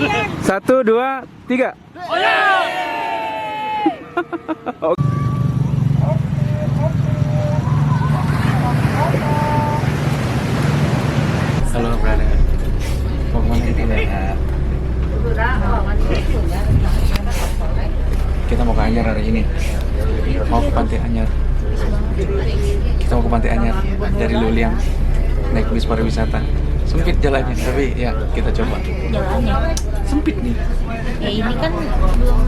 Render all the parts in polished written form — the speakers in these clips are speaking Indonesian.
1, 2, 3. Halo brother, mau kemana kita? Kita mau ke Anyar hari ini. Mau ke Pantai Anyar. Kita mau ke Pantai Anyar dari Luliang, naik bis pariwisata. Sempit jalannya, tapi ya kita coba. Jalannya Sempit nih. ya ini kan belum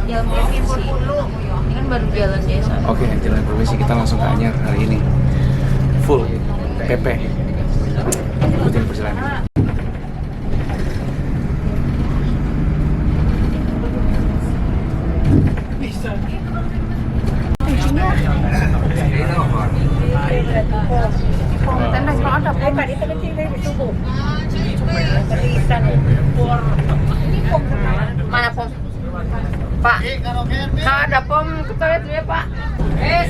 jalan provinsi, ini kan baru jalan desa. Oke, jalan provinsi, kita langsung ke Anyar hari ini. Full PP. Ikutin perjalanan. Mana pom? Pak, nggak ada pom ke toilet dulu ya Pak.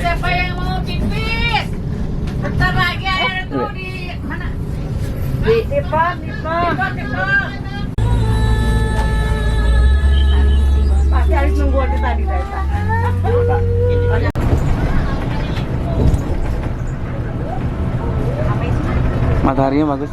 Siapa yang mau pipis? Bentar lagi ada tuh di mana? Di pom. Pasti harus nunggu di tadi dari sana. Mataharinya bagus.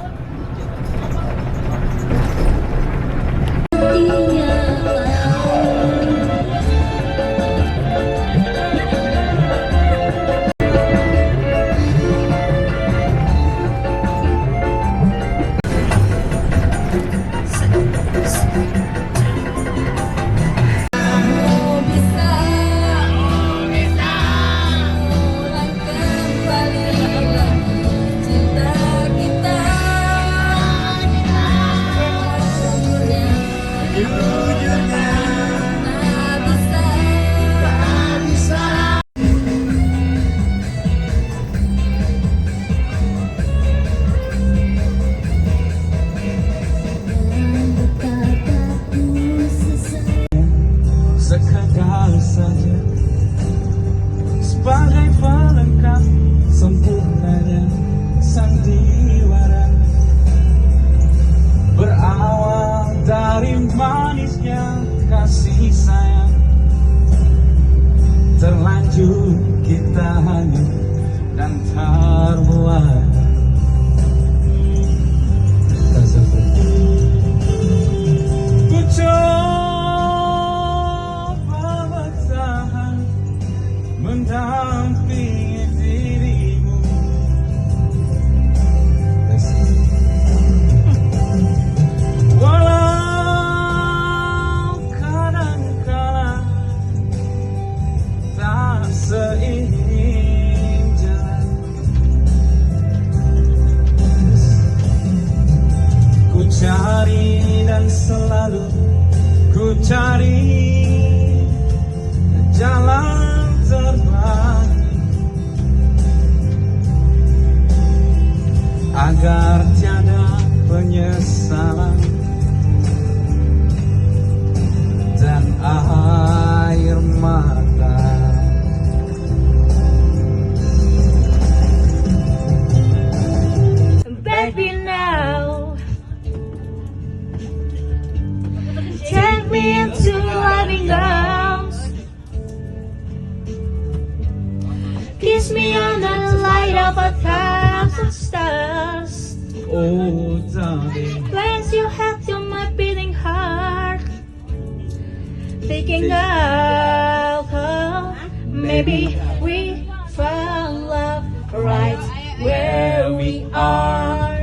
Sekadar saja sebagai pelengkap sempurnanya sandiwara, berawal dari manisnya kasih sayang, terlanjur kita hanyut dan terbuai. Tak seperti ku mendampingi dirimu, walau kadang-kala tak seiring jalan. Ku cari dan selalu ku cari jalan terbaik agar tiada penyesalan dan air mata. Baby now, take me into living grounds. Kiss me under the light of 1,000 stars. Oh darling, Place your hand to my beating heart, thinking out how maybe we found love right where we are.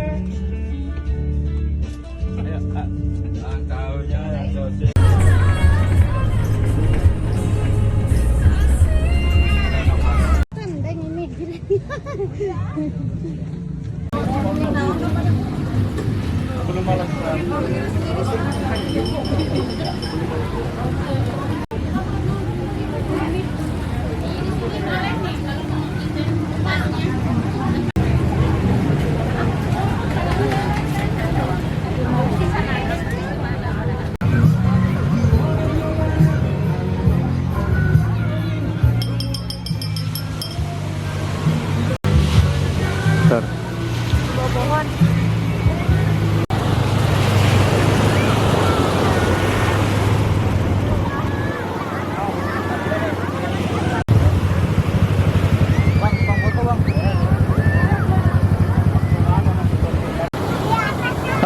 Belum malam.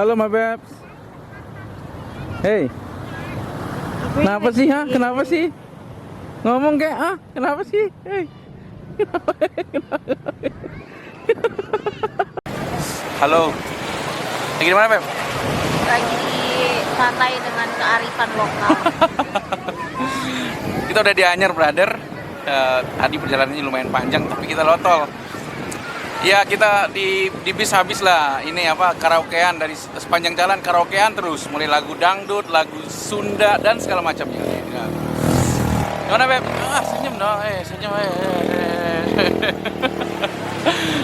Halo, my babes. Hey. Kenapa sih, ha? Kenapa sih? Ngomong kayak, kenapa sih? Hey. Halo. Lagi di mana, Beb? Lagi santai dengan kearifan lokal. Kita udah di Anyer, brother. Tadi perjalanannya lumayan panjang, tapi kita lotol. Ya, kita di bis habis lah. Ini apa, karaokean dari sepanjang jalan, karaokean terus. Mulai lagu dangdut, lagu Sunda, dan segala macamnya. Ya. Gimana, Beb? Senyum dong, senyum.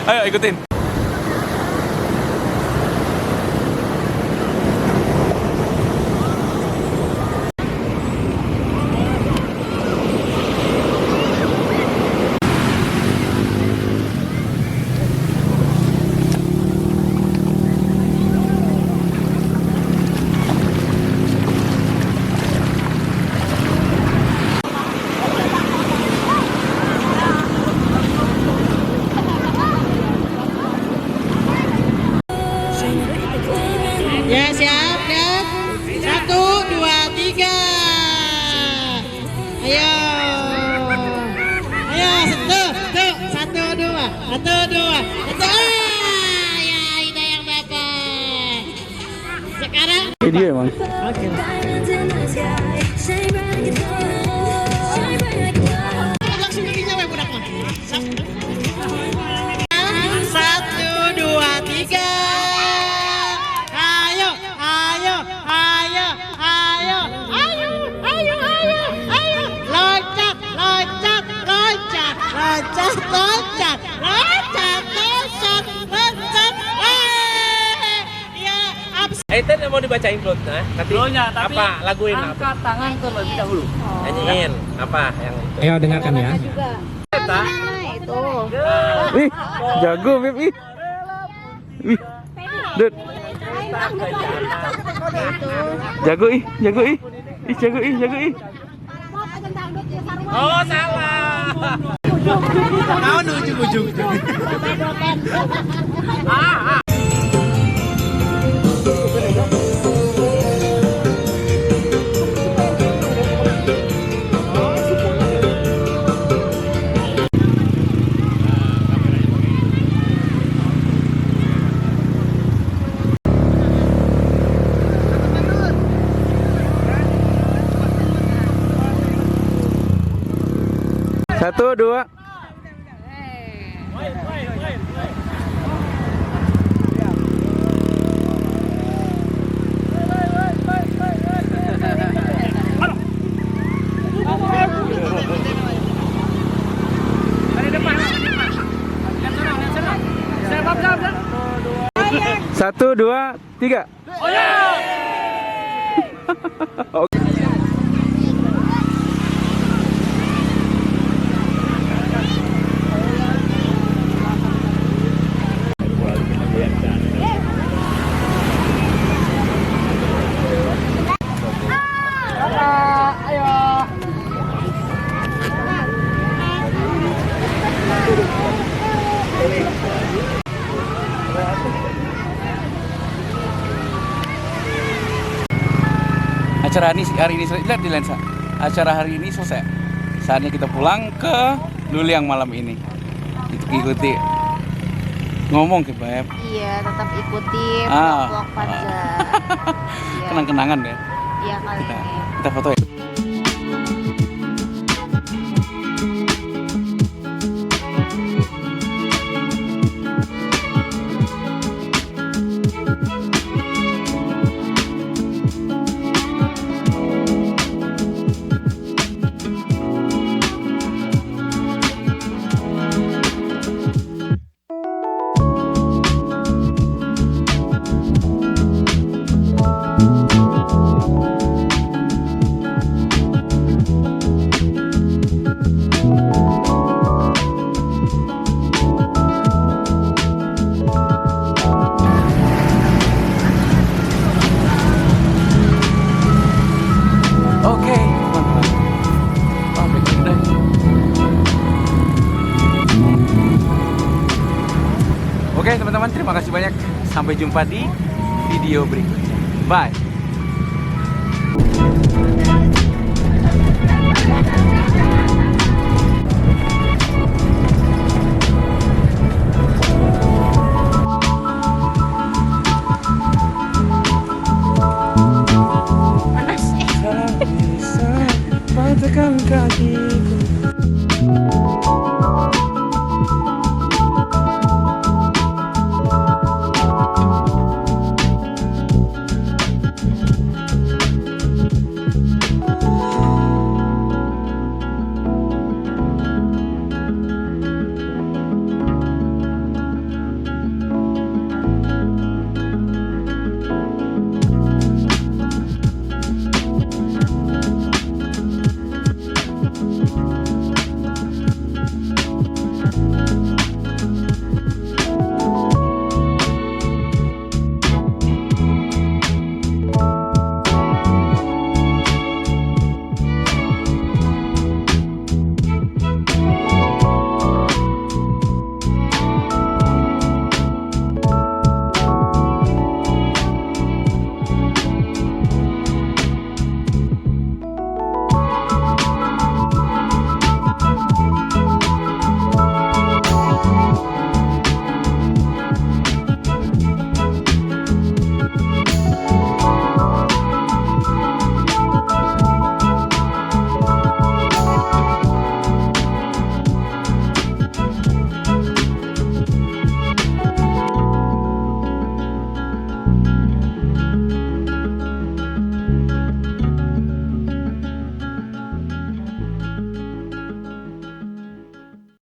Ayo, ikutin. Ya siap, siap. 1, 2, 3. Ayo. Ayo, 1, 2. Ya, Ida yang dapat. Sekarang Video emang. oke. Langsung kakinya we budak mah. 1, 2, 3. Itu yang mau dibacain floatnya, nanti tapi apa laguin apa? Angkat tangan terlebih dahulu. Nyanyiin apa yang itu? Ayo dengarkan ya. Eta. Itu. Ih, jago, Beb. Ih. Dut. Jago ih. Ih, jago ih. Oh, salah. Tahu ujung-ujung. Satu, dua. Satu, dua, tiga. Oke. Acara hari ini lihat di lensa. Acara hari ini selesai. Saatnya kita pulang ke Luliang malam ini. Ikuti ngomong ke Beb. Iya, tetap ikuti Ah. vlog Panza. Iya. Kenang-kenangan ya. Iya kali ini. Kita foto ya. Oke teman-teman, terima kasih banyak. Sampai jumpa di video video berikutnya. Bye. Panas. Bisa patahkan kaki